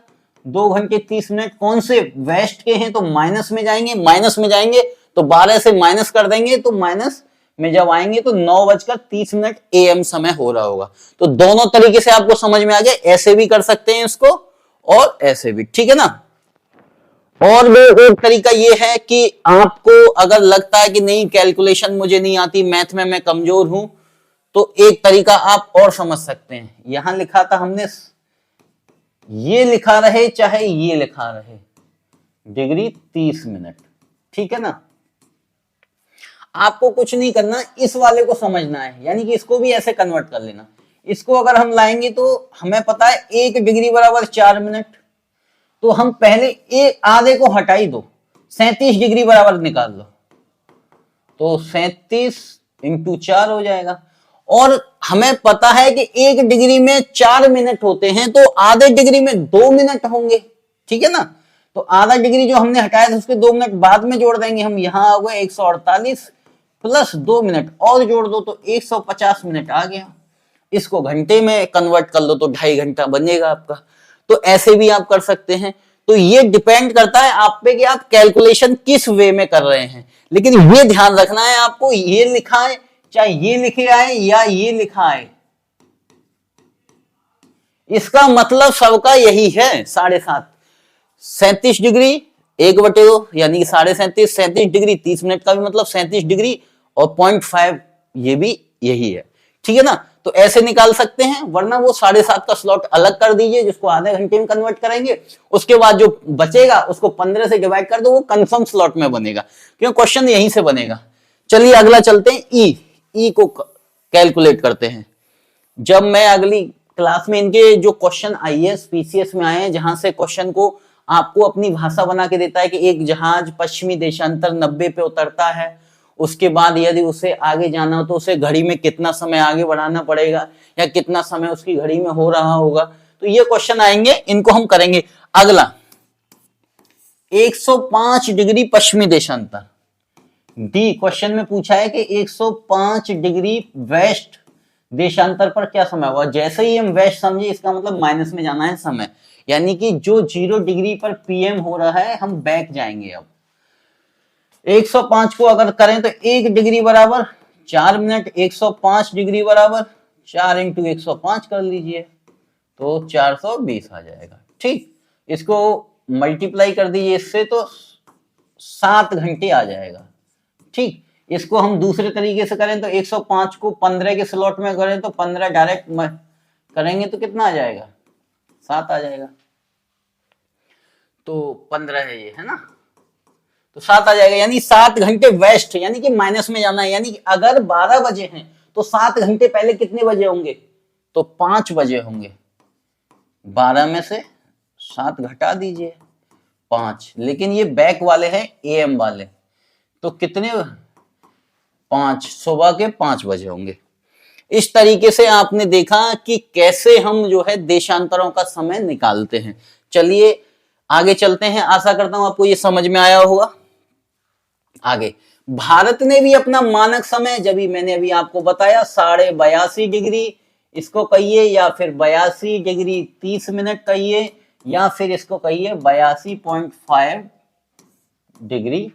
2 घंटे 30 मिनट कौन से, वेस्ट के हैं, तो माइनस में जाएंगे, माइनस में जाएंगे तो 12 से माइनस कर देंगे, तो माइनस में जब आएंगे तो 9:30 AM समय हो रहा होगा। तो दोनों तरीके से आपको समझ में आ गया, ऐसे भी कर सकते हैं इसको और ऐसे भी, ठीक है ना। और भी एक तरीका ये है कि आपको अगर लगता है कि नहीं कैलकुलेशन मुझे नहीं आती, मैथ में मैं कमजोर हूं, तो एक तरीका आप और समझ सकते हैं। यहां लिखा था हमने, ये लिखा रहे चाहे ये लिखा रहे, डिग्री 30 मिनट, ठीक है ना। आपको कुछ नहीं करना, इस वाले को समझना है, यानी कि इसको भी ऐसे कन्वर्ट कर लेना। इसको अगर हम लाएंगे तो हमें पता है 1 डिग्री बराबर 4 मिनट, तो हम पहले एक आधे को हटा ही दो, 37 डिग्री बराबर निकाल लो, तो 37 × 4 हो जाएगा। और हमें पता है कि 1 डिग्री में 4 मिनट होते हैं, तो आधे डिग्री में 2 मिनट होंगे, ठीक है ना। तो आधा डिग्री जो हमने हटाया था उसके 2 मिनट बाद में जोड़ देंगे हम। यहां आ गए 148 प्लस 2 मिनट और जोड़ दो तो 150 मिनट आ गया। इसको घंटे में कन्वर्ट कर लो तो 2.5 घंटा बनेगा आपका। तो ऐसे भी आप कर सकते हैं। तो ये डिपेंड करता है आप पे कि आप कैलकुलेशन किस वे में कर रहे हैं। लेकिन ये ध्यान रखना है आपको, ये लिखा है चाहे ये लिखे आए या ये लिखा है, इसका मतलब सबका यही है 7.5। 37 डिग्री 1/2 यानी कि 37.5, 37 डिग्री 30 मिनट का भी मतलब 37 डिग्री और 0.5 ये भी यही है, ठीक है ना। तो ऐसे निकाल सकते हैं, वरना वो 7.5 का स्लॉट अलग कर दीजिए जिसको आधे घंटे में कन्वर्ट करेंगे। उसके बाद जो बचेगा उसको 15 से डिवाइड कर दो, वो कंफर्म स्लॉट में बनेगा, क्योंकि क्वेश्चन यहीं से बनेगा। चलिए अगला चलते हैं, ई को कैलकुलेट करते हैं। जब मैं अगली क्लास में इनके जो क्वेश्चन आईएएस पीसीएस में आए हैं, जहां से क्वेश्चन को आपको अपनी भाषा बना के देता है कि एक जहाज पश्चिमी देशांतर 90 पे उतरता है, उसके बाद यदि उसे आगे जाना हो तो उसे घड़ी में कितना समय आगे बढ़ाना पड़ेगा या कितना समय उसकी घड़ी में हो रहा होगा। तो ये क्वेश्चन आएंगे, इनको हम करेंगे। अगला 105 डिग्री पश्चिमी देशांतर, डी क्वेश्चन में पूछा है कि 105 डिग्री वेस्ट देशांतर पर क्या समय हुआ। जैसे ही हम वेस्ट समझे इसका मतलब माइनस में जाना है समय, यानी कि जो 0 डिग्री पर पीएम हो रहा है हम बैक जाएंगे। अब 105 को अगर करें तो 1 डिग्री बराबर 4 मिनट, 105 डिग्री बराबर 4 × 105 कर लीजिए तो 420 आ जाएगा। ठीक, इसको मल्टीप्लाई कर दीजिए इससे तो 7 घंटे आ जाएगा। ठीक, इसको हम दूसरे तरीके से करें तो 105 को 15 के स्लॉट में करें तो 15 डायरेक्ट करेंगे तो कितना आ जाएगा, 7 आ जाएगा। तो 15 है ये, है ना, तो 7 आ जाएगा। यानी 7 घंटे वेस्ट, यानी कि माइनस में जाना है। यानी कि अगर 12 बजे हैं तो 7 घंटे पहले कितने बजे होंगे, तो 5 बजे होंगे। 12 में से 7 घटा दीजिए 5, लेकिन ये बैक वाले हैं एएम वाले, तो कितने, 5 सुबह के 5 बजे होंगे। इस तरीके से आपने देखा कि कैसे हम जो है देशांतरों का समय निकालते हैं। चलिए आगे चलते हैं, आशा करता हूं आपको ये समझ में आया होगा। आगे भारत ने भी अपना मानक समय, जब भी मैंने अभी आपको बताया 82.5 डिग्री इसको कहिए, या फिर 82 डिग्री 30 मिनट कहिए, या फिर इसको कहिए 82.5 डिग्री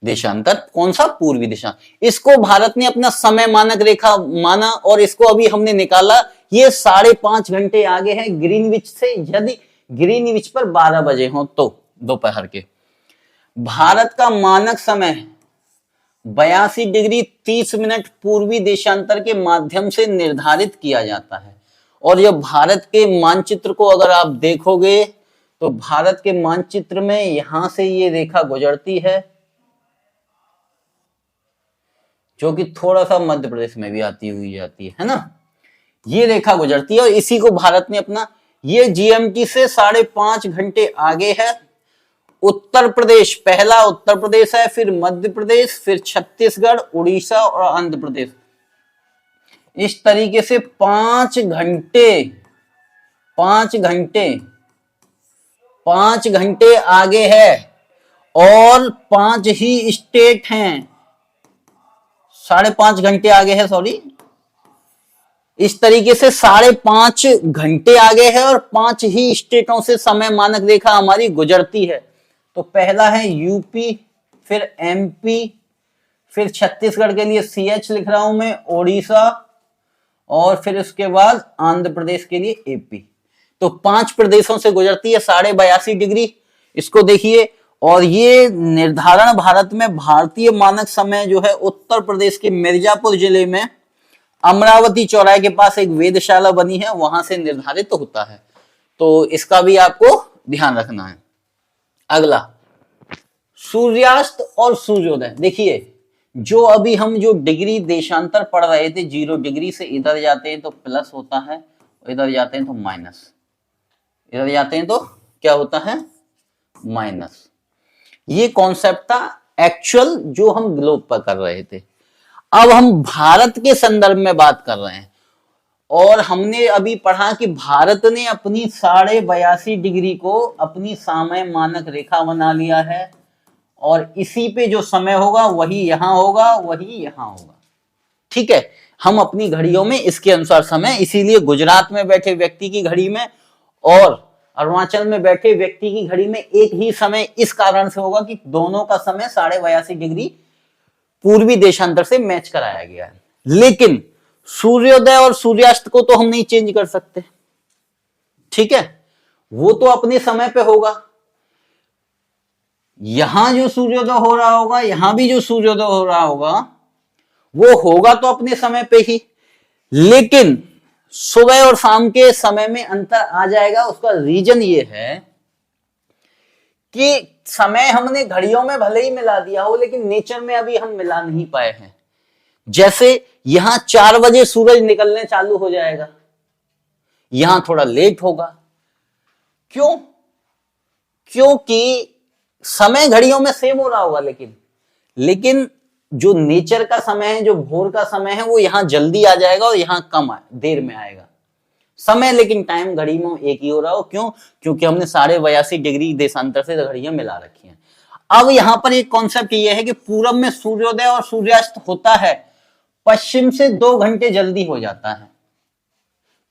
देशांतर। कौन सा, पूर्वी दिशा। इसको भारत ने अपना समय मानक रेखा माना और इसको अभी हमने निकाला, ये 5.5 घंटे आगे है ग्रीनविच से। यदि ग्रीनविच पर 12 बजे हो तो दोपहर के। भारत का मानक समय 82 डिग्री 30 मिनट पूर्वी देशांतर के माध्यम से निर्धारित किया जाता है। और जब भारत के मानचित्र को अगर आप देखोगे तो भारत के मानचित्र में यहां से ये रेखा गुजरती है, जो कि थोड़ा सा मध्य प्रदेश में भी आती हुई जाती है ना, ये रेखा गुजरती है। और इसी को भारत ने अपना, ये जीएमटी से 5.5 घंटे आगे है। उत्तर प्रदेश, पहला उत्तर प्रदेश है, फिर मध्य प्रदेश, फिर छत्तीसगढ़, उड़ीसा और आंध्र प्रदेश। इस तरीके से 5 घंटे आगे है और 5 ही स्टेट हैं, 5.5 घंटे आगे है, सॉरी। इस तरीके से 5.5 घंटे आगे है और 5 ही स्टेटों से समय मानक रेखा हमारी गुजरती है। तो पहला है यूपी, फिर एमपी, फिर छत्तीसगढ़ के लिए CH लिख रहा हूं मैं, ओडिशा, और फिर उसके बाद आंध्र प्रदेश के लिए AP। तो 5 प्रदेशों से गुजरती है 82.5 डिग्री, इसको देखिए। और ये निर्धारण भारत में भारतीय मानक समय जो है उत्तर प्रदेश के मिर्जापुर जिले में अमरावती चौराहे के पास एक वेधशाला बनी है, वहां से निर्धारित होता है। तो इसका भी आपको ध्यान रखना है। अगला सूर्यास्त और सूर्योदय। देखिए, जो अभी हम जो डिग्री देशांतर पढ़ रहे थे, 0 डिग्री से इधर जाते हैं तो प्लस होता है, इधर जाते हैं तो माइनस, इधर जाते हैं तो क्या होता है, माइनस। ये कॉन्सेप्ट था एक्चुअल जो हम ग्लोब पर कर रहे थे। अब हम भारत के संदर्भ में बात कर रहे हैं, और हमने अभी पढ़ा कि भारत ने अपनी 82.5 डिग्री को अपनी समय मानक रेखा बना लिया है, और इसी पे जो समय होगा वही यहां होगा, वही यहां होगा। ठीक है, हम अपनी घड़ियों में इसके अनुसार समय, इसीलिए गुजरात में बैठे व्यक्ति की घड़ी में और अरुणाचल में बैठे व्यक्ति की घड़ी में एक ही समय इस कारण से होगा कि दोनों का समय 82.5 डिग्री पूर्वी देशांतर से मैच कराया गया है। लेकिन सूर्योदय और सूर्यास्त को तो हम नहीं चेंज कर सकते, ठीक है, वो तो अपने समय पे होगा। यहां जो सूर्योदय हो रहा होगा, यहां भी जो सूर्योदय हो रहा होगा, वो होगा तो अपने समय पे ही, लेकिन सुबह और शाम के समय में अंतर आ जाएगा। उसका रीजन ये है कि समय हमने घड़ियों में भले ही मिला दिया हो, लेकिन नेचर में अभी हम मिला नहीं पाए हैं। जैसे यहां 4 बजे सूरज निकलने चालू हो जाएगा, यहां थोड़ा लेट होगा। क्यों? क्योंकि समय घड़ियों में सेम हो रहा होगा, लेकिन जो नेचर का समय है, जो भोर का समय है, वो यहां जल्दी आ जाएगा और यहां कम देर में आएगा समय, लेकिन टाइम घड़ी में एक ही हो रहा हो। क्यों? क्योंकि हमने 82.5 डिग्री देशांतर से घड़ियां मिला रखी हैं। अब यहां पर एक कॉन्सेप्ट ये है कि पूरब में सूर्योदय और सूर्यास्त होता है, पश्चिम से 2 घंटे जल्दी हो जाता है।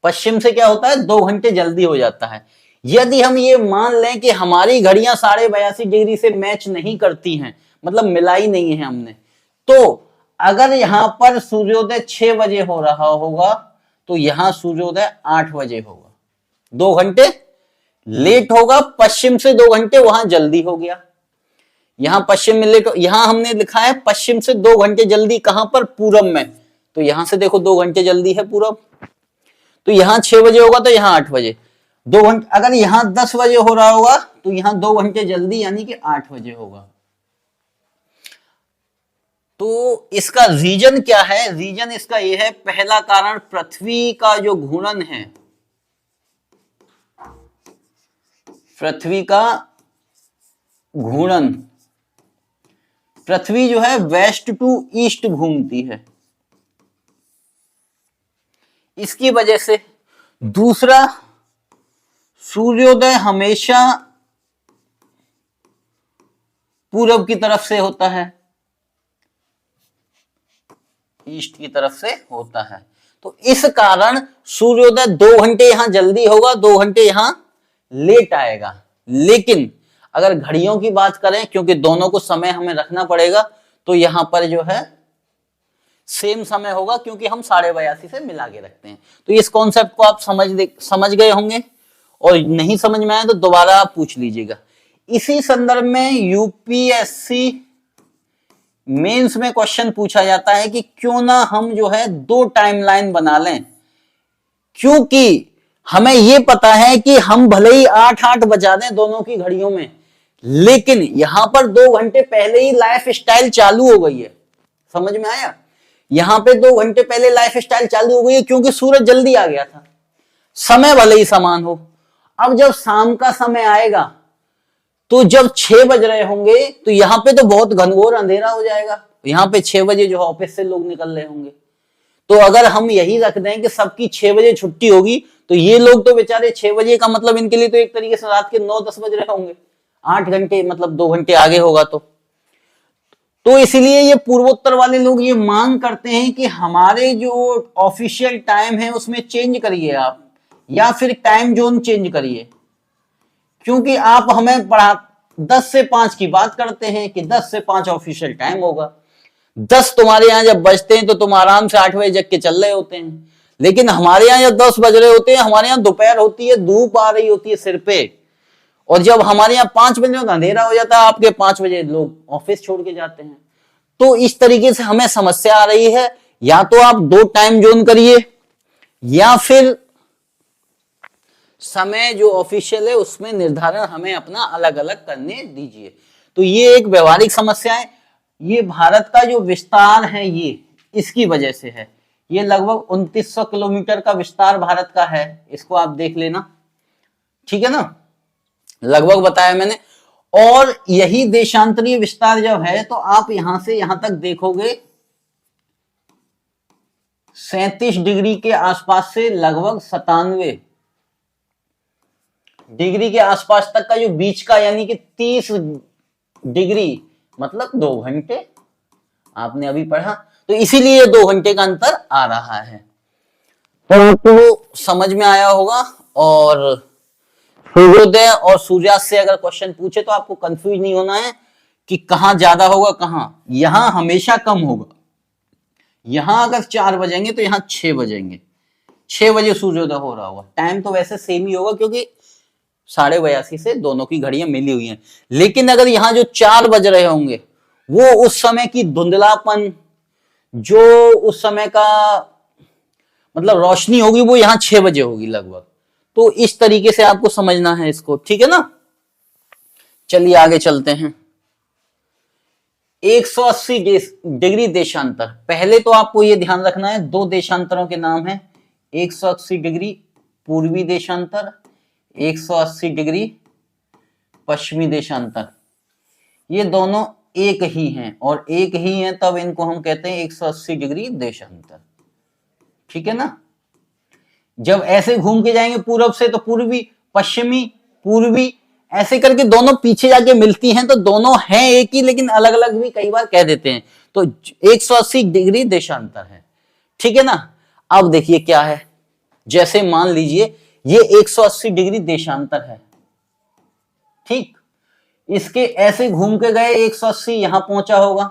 पश्चिम से क्या होता है? 2 घंटे जल्दी हो जाता है। यदि हम ये मान लें कि हमारी घड़ियां 82.5 डिग्री से मैच नहीं करती हैं, मतलब मिलाई नहीं है हमने, तो अगर यहां पर सूर्योदय 6 बजे हो रहा होगा तो यहां सूर्योदय 8 बजे होगा, 2 घंटे लेट होगा। पश्चिम से 2 घंटे वहां जल्दी हो गया। यहां पश्चिम में लेट, यहां हमने लिखा है पश्चिम से 2 घंटे जल्दी, कहां पर? पूरब में। तो यहां से देखो 2 घंटे जल्दी है पूरब, तो यहां 6 बजे होगा तो यहां 8 बजे, 2 घंटे। अगर यहां 10 बजे हो रहा होगा तो यहां 2 घंटे जल्दी, यानी कि 8 बजे होगा। तो इसका रीजन क्या है? रीजन इसका यह है, पहला कारण पृथ्वी का जो घूर्णन है, पृथ्वी का घूर्णन, पृथ्वी जो है वेस्ट टू ईस्ट घूमती है, इसकी वजह से। दूसरा, सूर्योदय हमेशा पूरब की तरफ से होता है, ईस्ट की तरफ से होता है। तो इस कारण सूर्योदय 2 घंटे यहां जल्दी होगा, 2 घंटे यहां लेट आएगा। लेकिन अगर घड़ियों की बात करें, क्योंकि दोनों को समय हमें रखना पड़ेगा, तो यहां पर जो है सेम समय होगा, क्योंकि हम 82.5 से मिला के रखते हैं। तो इस कॉन्सेप्ट को आप समझ गए होंगे, और नहीं समझ में आए तो दोबारा आप पूछ लीजिएगा। इसी संदर्भ में यूपीएससी मेंस में क्वेश्चन पूछा जाता है कि क्यों ना हम जो है 2 टाइमलाइन बना लें, क्योंकि हमें यह पता है कि हम भले ही 8-8 बजा दें दोनों की घड़ियों में, लेकिन यहां पर 2 घंटे पहले ही लाइफ स्टाइल चालू हो गई है। समझ में आया? यहां पे 2 घंटे पहले लाइफ स्टाइल चालू हो गई है, क्योंकि सूरज जल्दी आ गया था। समय भले ही समान हो, अब जब शाम का समय आएगा तो जब 6 बज रहे होंगे तो यहां पे तो बहुत घनघोर अंधेरा हो जाएगा। यहां पे 6 बजे जो ऑफिस से लोग निकल रहे होंगे, तो अगर हम यही रख दें कि सबकी 6 बजे छुट्टी होगी, तो ये लोग तो बेचारे 6 बजे का मतलब इनके लिए तो एक तरीके से रात के 9-10 बज रहे होंगे, 8 घंटे मतलब 2 घंटे आगे होगा। तो इसलिए ये पूर्वोत्तर वाले लोग ये मांग करते हैं कि हमारे जो ऑफिशियल टाइम है उसमें चेंज करिए आप, या फिर टाइम जोन चेंज करिए, क्योंकि आप हमें 10 से 5 की बात करते हैं कि 10 से 5 ऑफिशियल टाइम होगा। 10 तुम्हारे यहां जब बजते हैं तो तुम आराम से 8 बजे जग के चल रहे होते हैं, लेकिन हमारे यहाँ जब 10 बज रहे होते हैं, हमारे यहाँ दोपहर होती है, धूप आ रही होती है सिर पे, और जब हमारे यहाँ 5 बजे अंधेरा हो जाता है, आपके 5 बजे लोग ऑफिस छोड़ के जाते हैं। तो इस तरीके से हमें समस्या आ रही है। या तो आप 2 टाइम जोन करिए, या फिर समय जो ऑफिशियल है उसमें निर्धारण हमें अपना अलग अलग करने दीजिए। तो ये एक व्यवहारिक समस्या है। ये भारत का जो विस्तार है ये इसकी वजह से है। ये लगभग 2900 किलोमीटर का विस्तार भारत का है, इसको आप देख लेना, ठीक है ना, लगभग बताया मैंने। और यही देशांतरीय विस्तार जब है तो आप यहां से यहां तक देखोगे 37 डिग्री के आसपास से लगभग 97 डिग्री के आसपास तक का जो बीच का, यानी कि 30 डिग्री मतलब 2 घंटे, आपने अभी पढ़ा, तो इसीलिए 2 घंटे का अंतर आ रहा है। तो आपको समझ में आया होगा। और सूर्योदय और सूर्यास्त से अगर क्वेश्चन पूछे तो आपको कंफ्यूज नहीं होना है कि कहां ज्यादा होगा कहां, यहां हमेशा कम होगा। यहां अगर 4 बजेंगे तो यहां 6 बजेंगे, 6 बजे सूर्योदय हो रहा होगा। टाइम तो वैसे सेम ही होगा क्योंकि 82:30 से दोनों की घड़ियां मिली हुई हैं, लेकिन अगर यहां जो 4 बज रहे होंगे वो उस समय की धुंधलापन, जो उस समय का मतलब रोशनी होगी, वो यहां 6 बजे होगी लगभग। तो इस तरीके से आपको समझना है इसको, ठीक है ना। चलिए आगे चलते हैं। 180 डिग्री देशांतर, पहले तो आपको यह ध्यान रखना है 2 देशांतरों के नाम है, 180 डिग्री पूर्वी देशांतर, 180 डिग्री पश्चिमी देशांतर। ये दोनों एक ही हैं, और एक ही हैं तब इनको हम कहते हैं 180 डिग्री देशांतर, ठीक है ना। जब ऐसे घूम के जाएंगे पूरब से तो पूर्वी, पश्चिमी, पूर्वी, ऐसे करके दोनों पीछे जाके मिलती हैं, तो दोनों हैं एक ही लेकिन अलग अलग भी कई बार कह देते हैं। तो 180 डिग्री देशांतर है, ठीक है ना। अब देखिए क्या है, जैसे मान लीजिए ये 180 डिग्री देशांतर है, ठीक, इसके ऐसे घूम के गए 180 यहां पहुंचा होगा,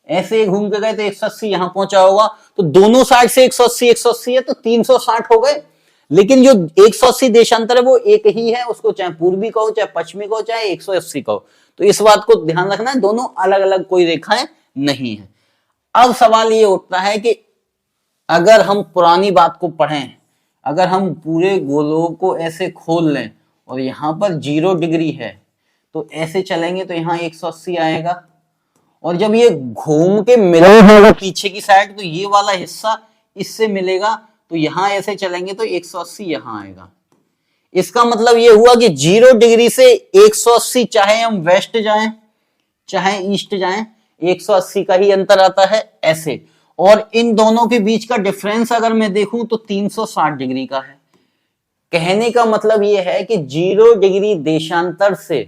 ऐसे घूम के गए तो 180 यहां पहुंचा होगा, तो दोनों साइड से 180 180 है तो 360 हो गए। लेकिन जो 180 देशांतर है वो एक ही है, उसको चाहे पूर्वी कहो चाहे पश्चिमी कहो चाहे 180 कहो। तो इस बात को ध्यान रखना है, दोनों अलग अलग कोई रेखाएं नहीं है। अब सवाल ये उठता है कि अगर हम पुरानी बात को पढ़ें, अगर हम पूरे गोलोक को ऐसे खोल लें और यहां पर 0 डिग्री है तो ऐसे चलेंगे तो यहां 180 आएगा, और जब ये घूम के मिलेगा पीछे की साइड तो ये वाला हिस्सा इससे मिलेगा, तो यहां ऐसे चलेंगे तो 180 यहां आएगा। इसका मतलब ये हुआ कि 0 डिग्री से 180, चाहे हम वेस्ट जाएं चाहे ईस्ट जाएं, 180 का ही अंतर आता है ऐसे। और इन दोनों के बीच का डिफरेंस अगर मैं देखूं तो 360 डिग्री का है। कहने का मतलब ये है कि 0 डिग्री देशांतर से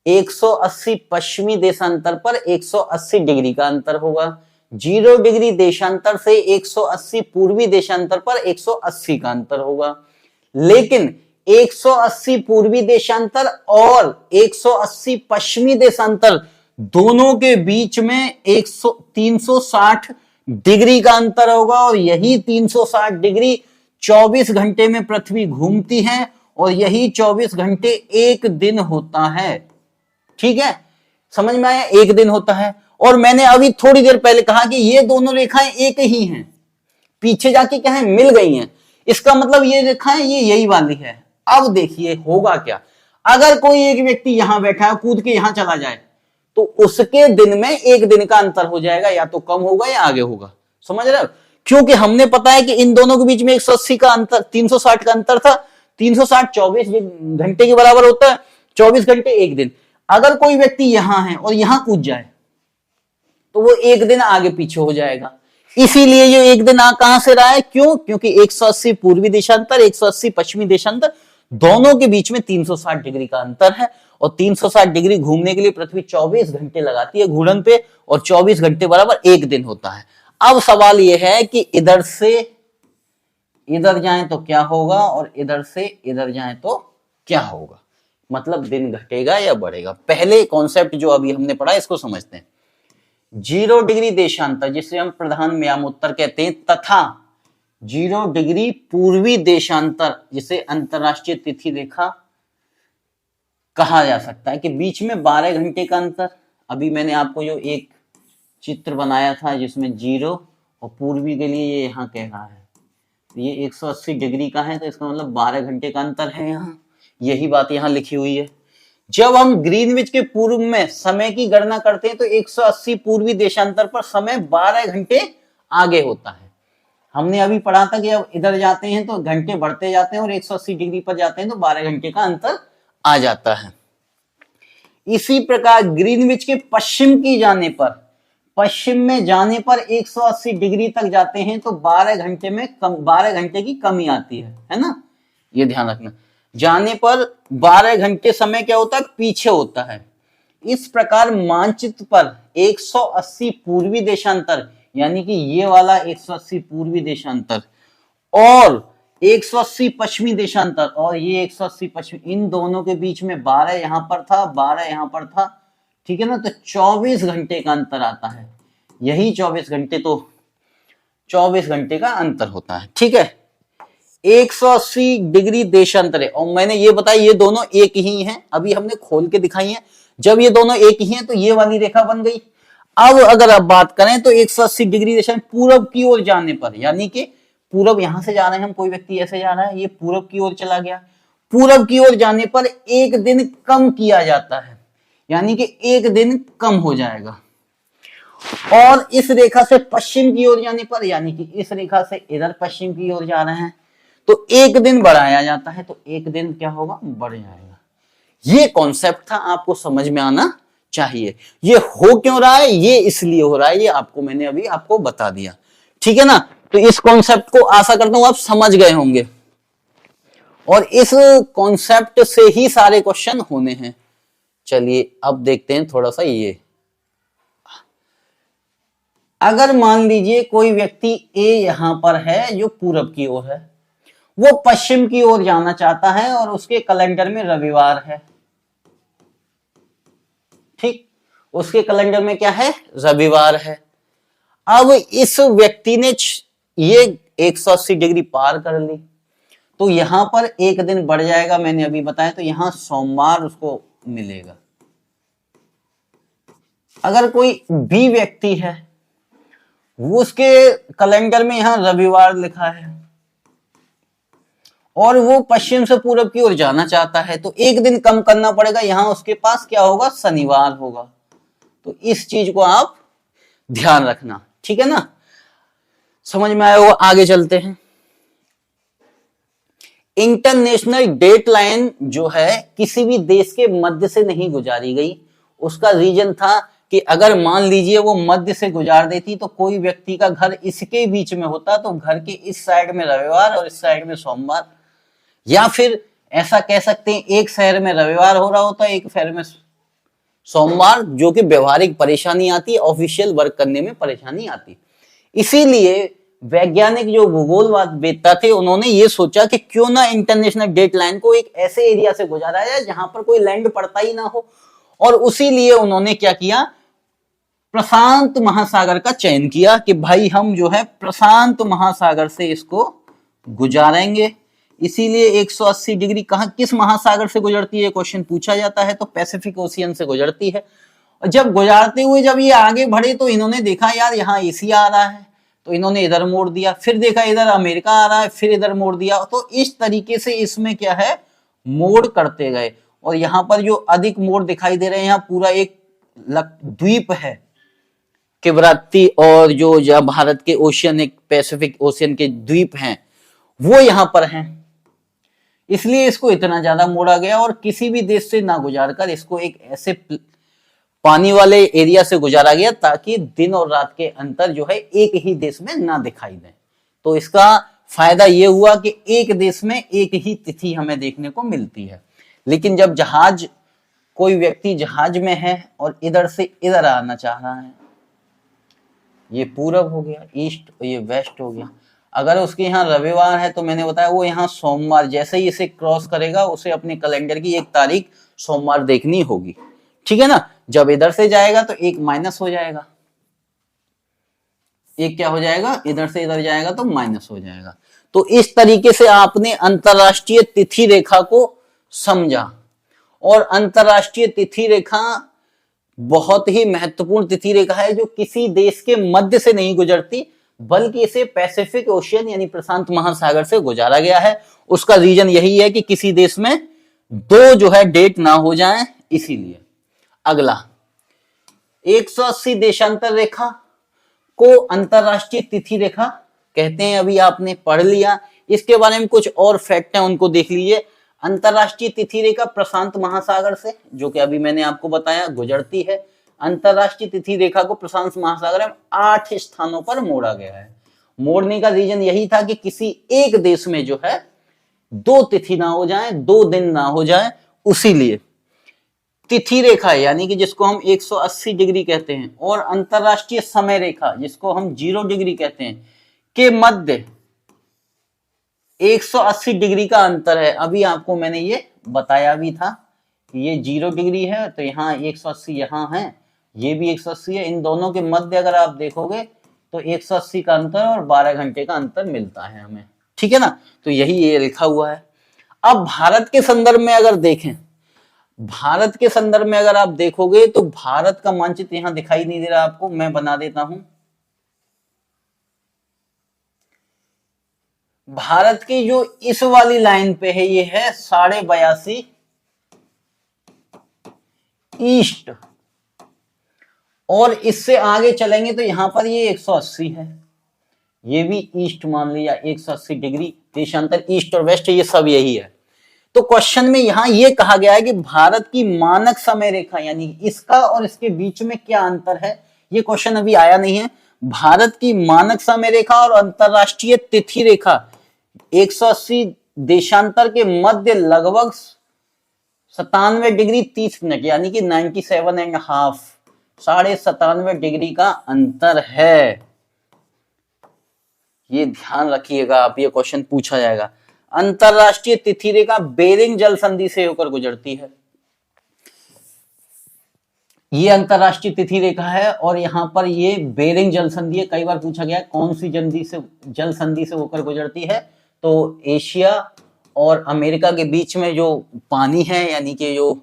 180 पश्चिमी देशांतर पर 180 डिग्री का अंतर होगा, 0 डिग्री देशांतर से 180 पूर्वी देशांतर पर 180 का अंतर होगा। लेकिन 180 पूर्वी देशांतर और 180 पश्चिमी देशांतर दोनों के बीच में 360 डिग्री का अंतर होगा, और यही 360 डिग्री 24 घंटे में पृथ्वी घूमती है, और यही 24 घंटे एक दिन होता है, ठीक है, समझ में आया, एक दिन होता है। और मैंने अभी थोड़ी देर पहले कहा कि ये दोनों रेखाएं एक ही हैं, पीछे जाके क्या है, मिल गई हैं। इसका मतलब ये रेखाएं ये यही वाली है। अब देखिए होगा क्या, अगर कोई एक व्यक्ति यहां बैठा है, कूद के यहां चला जाए तो उसके दिन में एक दिन का अंतर हो जाएगा, या तो कम होगा या आगे होगा, समझ रहे हो। क्योंकि हमने पता है कि इन दोनों के बीच में 180 का अंतर, 360 का अंतर था, 360 24 घंटे के बराबर होता है, 24 घंटे एक दिन। अगर कोई व्यक्ति यहां है और यहां कूद जाए तो वो एक दिन आगे पीछे हो जाएगा। इसीलिए ये एक दिन कहां से रहा है, क्यों? क्योंकि 180 पूर्वी देशांतर, 180 पश्चिमी देशांतर, दोनों के बीच में 360 डिग्री का अंतर है। और 360 डिग्री घूमने के लिए पृथ्वी 24 घंटे लगाती है घूर्णन पे, और 24 घंटे बराबर एक दिन होता है। अब सवाल यह है कि इधर से इधर जाएं तो क्या होगा, और इधर से इधर जाएं तो क्या होगा, मतलब दिन घटेगा या बढ़ेगा। पहले कॉन्सेप्ट जो अभी हमने पढ़ा इसको समझते हैं। 0 डिग्री देशांतर, जिसे हम प्रधान म्यामोत्तर कहते हैं, तथा 0 डिग्री पूर्वी देशांतर, जिसे अंतरराष्ट्रीय तिथि रेखा कहा जा सकता है, कि बीच में 12 घंटे का अंतर। अभी मैंने आपको जो एक चित्र बनाया था जिसमें 0 और पूर्वी के लिए ये यहां कह रहा है, तो ये 180 डिग्री का है, तो इसका मतलब 12 घंटे का अंतर है यहाँ। यही बात यहाँ लिखी हुई है। जब हम ग्रीनविच के पूर्व में समय की गणना करते हैं तो 180 पूर्वी देशांतर पर समय 12 घंटे आगे होता है। हमने अभी पढ़ा था कि अब इधर जाते हैं तो घंटे बढ़ते जाते हैं, और 180 डिग्री पर जाते हैं तो 12 घंटे का अंतर आ जाता है। इसी प्रकार ग्रीनविच के पश्चिम की जाने पर, पश्चिम में जाने पर 180 डिग्री तक जाते हैं तो 12 घंटे में 12 घंटे की कमी आती है ना, ये ध्यान रखना। जाने पर 12 घंटे समय क्या होता है, पीछे होता है। इस प्रकार मानचित्र पर 180 पूर्वी देशांतर, यानी कि ये वाला 180 पूर्वी देशांतर, और 180 पश्चिमी देशांतर, और ये 180 पश्चिमी, इन दोनों के बीच में 12 यहां पर था, 12 यहां पर था, ठीक है ना। तो 24 घंटे का अंतर आता है। यही 24 घंटे, तो 24 घंटे का अंतर होता है, ठीक है। 180 डिग्री देशांतर है, और मैंने ये बताया ये दोनों एक ही हैं, अभी हमने खोल के दिखाई है। जब ये दोनों एक ही हैं तो ये वाली रेखा बन गई। अब अगर आप बात करें तो 180 डिग्री देशांतर पूरब की ओर जाने पर, यानी कि पूरब यहां से जा रहे हैं हम, कोई व्यक्ति ऐसे जा रहा है, ये पूरब की ओर चला गया। पूरब की ओर जाने पर एक दिन कम किया जाता है, यानी कि एक दिन कम हो जाएगा। और इस रेखा से पश्चिम की ओर जाने पर, यानी कि इस रेखा से इधर पश्चिम की ओर जा रहे हैं, तो एक दिन बढ़ाया जाता है, तो एक दिन क्या होगा, बढ़ जाएगा। ये कॉन्सेप्ट था, आपको समझ में आना चाहिए। ये हो क्यों रहा है, ये इसलिए हो रहा है, ये आपको मैंने अभी आपको बता दिया, ठीक है ना। तो इस कॉन्सेप्ट को आशा करता हूं आप समझ गए होंगे, और इस कॉन्सेप्ट से ही सारे क्वेश्चन होने हैं। चलिए अब देखते हैं थोड़ा सा ये। अगर मान लीजिए कोई व्यक्ति ए यहां पर है जो पूरब की ओर है, वो पश्चिम की ओर जाना चाहता है और उसके कैलेंडर में रविवार है, ठीक, उसके कैलेंडर में क्या है, रविवार है। अब इस व्यक्ति ने ये 180 डिग्री पार कर ली, तो यहां पर एक दिन बढ़ जाएगा, मैंने अभी बताया, तो यहां सोमवार उसको मिलेगा। अगर कोई बी व्यक्ति है, वो उसके कैलेंडर में यहां रविवार लिखा है और वो पश्चिम से पूरब की ओर जाना चाहता है, तो एक दिन कम करना पड़ेगा, यहां उसके पास क्या होगा, शनिवार होगा। तो इस चीज को आप ध्यान रखना, ठीक है ना, समझ में आया होगा। आगे चलते हैं। इंटरनेशनल डेट लाइन जो है किसी भी देश के मध्य से नहीं गुजारी गई। उसका रीजन था कि अगर मान लीजिए वो मध्य से गुजार देती तो कोई व्यक्ति का घर इसके बीच में होता, तो घर के इस साइड में रविवार और इस साइड में सोमवार, या फिर ऐसा कह सकते हैं एक शहर में रविवार हो रहा होता, एक शहर में सोमवार, जो कि व्यवहारिक परेशानी आती, ऑफिशियल वर्क करने में परेशानी आती। इसीलिए वैज्ञानिक जो भूगोलवेत्ता थे उन्होंने ये सोचा कि क्यों ना इंटरनेशनल डेट लाइन को एक ऐसे एरिया से गुजारा जाए जहां पर कोई लैंड पड़ता ही ना हो, और उसी लिए उन्होंने क्या किया, प्रशांत महासागर का चयन किया कि भाई हम जो है प्रशांत महासागर से इसको गुजारेंगे। इसीलिए 180 डिग्री कहां, किस महासागर से गुजरती है, क्वेश्चन पूछा जाता है, तो पैसिफिक ओशियन से गुजरती है। और जब गुजारते हुए जब ये आगे बढ़े तो इन्होंने देखा यार यहाँ एशिया आ रहा है, तो इन्होंने इधर मोड़ दिया, फिर देखा इधर अमेरिका आ रहा है, फिर इधर मोड़ दिया। तो इस तरीके से इसमें क्या है, मोड़ करते गए। और यहाँ पर जो अधिक मोड़ दिखाई दे रहे हैं, यहाँ पूरा एक द्वीप है किब्राती, और जो भारत के ओशियन, एक पैसिफिक ओशियन के द्वीप हैं वो यहां पर हैं, इसलिए इसको इतना ज्यादा मोड़ा गया। और किसी भी देश से ना गुजार कर इसको एक ऐसे पानी वाले एरिया से गुजारा गया ताकि दिन और रात के अंतर जो है एक ही देश में ना दिखाई दे। तो इसका फायदा ये हुआ कि एक देश में एक ही तिथि हमें देखने को मिलती है। लेकिन जब कोई व्यक्ति जहाज में है और इधर से इधर आना चाह रहा है, ये पूरब हो गया ईस्ट और ये वेस्ट हो गया, अगर उसके यहाँ रविवार है तो मैंने बताया वो यहाँ सोमवार, जैसे ही इसे क्रॉस करेगा उसे अपने कैलेंडर की एक तारीख सोमवार देखनी होगी, ठीक है ना। जब इधर से जाएगा तो एक माइनस हो जाएगा, एक क्या हो जाएगा, इधर से इधर जाएगा तो माइनस हो जाएगा। तो इस तरीके से आपने अंतरराष्ट्रीय तिथि रेखा को समझा। और अंतरराष्ट्रीय तिथि रेखा बहुत ही महत्वपूर्ण तिथि रेखा है जो किसी देश के मध्य से नहीं गुजरती, बल्कि इसे पैसिफिक ओशियन यानी प्रशांत महासागर से गुजारा गया है। उसका रीजन यही है कि किसी देश में दो जो है डेट ना हो जाएं, इसीलिए। अगला 180 देशांतर रेखा को अंतरराष्ट्रीय तिथि रेखा कहते हैं। अभी आपने पढ़ लिया, इसके बारे में कुछ और फैक्ट है उनको देख लीजिए। अंतरराष्ट्रीय तिथि रेखा प्रशांत महासागर से, जो कि अभी मैंने आपको बताया, गुजरती है। अंतरराष्ट्रीय तिथि रेखा को प्रशांत महासागर में 8 स्थानों पर मोड़ा गया है। मोड़ने का रीजन यही था कि किसी एक देश में जो है दो तिथि ना हो जाए, दो दिन ना हो जाए, उसी लिए तिथि रेखा यानी कि जिसको हम 180 डिग्री कहते हैं और अंतरराष्ट्रीय समय रेखा जिसको हम 0 डिग्री कहते हैं के मध्य 180 डिग्री का अंतर है। अभी आपको मैंने ये बताया भी था, ये 0 डिग्री है तो यहाँ 180 यहाँ है, ये भी 180 है। इन दोनों के मध्य अगर आप देखोगे तो 180 का अंतर और 12 घंटे का अंतर मिलता है हमें, ठीक है ना। तो यही ये लिखा हुआ है। अब भारत के संदर्भ में अगर देखें, भारत के संदर्भ में अगर आप देखोगे तो भारत का मानचित्र यहां दिखाई नहीं दे रहा आपको, मैं बना देता हूं। भारत की जो इस वाली लाइन पे है ये है 82.5 ईस्ट, और इससे आगे चलेंगे तो यहां पर ये 180 है, ये भी ईस्ट मान लिया 180 डिग्री। देशांतर ईस्ट और वेस्ट ये सब यही है। तो क्वेश्चन में यहां ये कहा गया है कि भारत की मानक समय रेखा यानी इसका और इसके बीच में क्या अंतर है, ये क्वेश्चन अभी आया नहीं है। भारत की मानक समय रेखा और अंतरराष्ट्रीय तिथि रेखा 180 देशांतर के मध्य लगभग 97 डिग्री 30 मिनट यानी कि 97.5 97.5 डिग्री का अंतर है। ये ध्यान रखिएगा आप, ये क्वेश्चन पूछा जाएगा। अंतरराष्ट्रीय तिथि रेखा बेरिंग जल संधि से होकर गुजरती है। ये अंतरराष्ट्रीय तिथि रेखा है और यहां पर ये बेरिंग जल संधि है। कई बार पूछा गया कौन सी जल संधि से होकर गुजरती है, तो एशिया और अमेरिका के बीच में जो पानी है यानी कि जो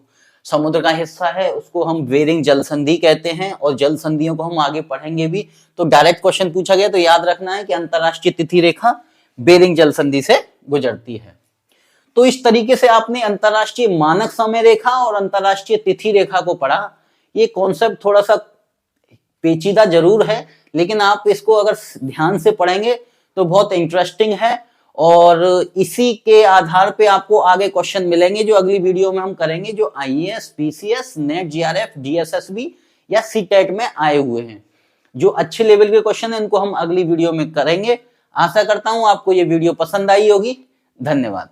समुद्र का हिस्सा है उसको हम बेरिंग जल संधि कहते हैं, और जल संधियों को हम आगे पढ़ेंगे भी। तो डायरेक्ट क्वेश्चन पूछा गया तो याद रखना है कि अंतरराष्ट्रीय तिथि रेखा बेरिंग जल संधि से गुजरती है। तो इस तरीके से आपने अंतरराष्ट्रीय मानक समय रेखा और अंतरराष्ट्रीय तिथि रेखा को पढ़ा। ये कॉन्सेप्ट थोड़ा सा पेचीदा जरूर है, लेकिन आप इसको अगर ध्यान से पढ़ेंगे तो बहुत इंटरेस्टिंग है, और इसी के आधार पे आपको आगे क्वेश्चन मिलेंगे जो अगली वीडियो में हम करेंगे, जो IAS, PCS, net, GRF, DSSB या सीटेट में आए हुए हैं। जो अच्छे लेवल के क्वेश्चन है इनको हम अगली वीडियो में करेंगे। आशा करता हूं आपको ये वीडियो पसंद आई होगी। धन्यवाद।